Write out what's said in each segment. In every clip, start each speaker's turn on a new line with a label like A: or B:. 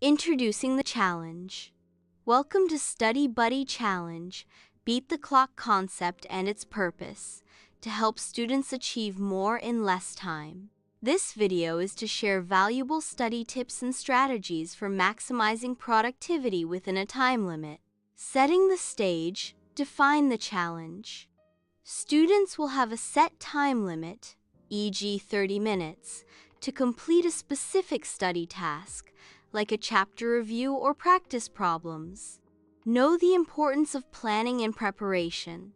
A: Introducing the challenge. Welcome to Study Buddy Challenge, Beat the Clock concept and its purpose, to help students achieve more in less time. This video is to share valuable study tips and strategies for maximizing productivity within a time limit. Setting the stage, define the challenge. Students will have a set time limit, e.g. 30 minutes, to complete a specific study task, like a chapter review or practice problems. Know the importance of planning and preparation.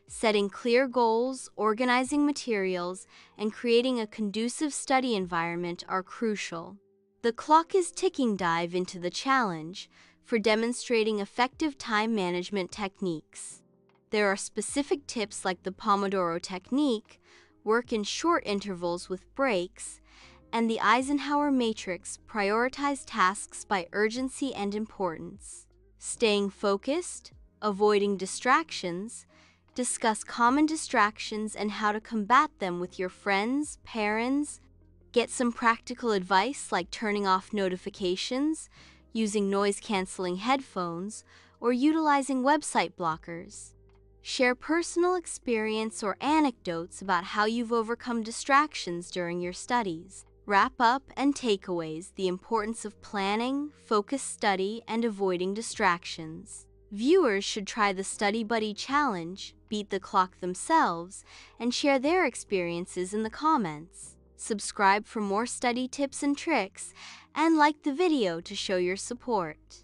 A: Setting clear goals, organizing materials, and creating a conducive study environment are crucial. The clock is ticking. Dive into the challenge for demonstrating effective time management techniques. There are specific tips like the Pomodoro technique, work in short intervals with breaks, and the Eisenhower matrix, prioritize tasks by urgency and importance. Staying focused, avoiding distractions, discuss common distractions and how to combat them with your friends, parents. Get some practical advice like turning off notifications, using noise-canceling headphones, or utilizing website blockers. Share personal experience or anecdotes about how you've overcome distractions during your studies. Wrap up and takeaways: the importance of planning, focused study, and avoiding distractions. Viewers should try the Study Buddy Challenge, beat the clock themselves, and share their experiences in the comments. Subscribe for more study tips and tricks, and like the video to show your support.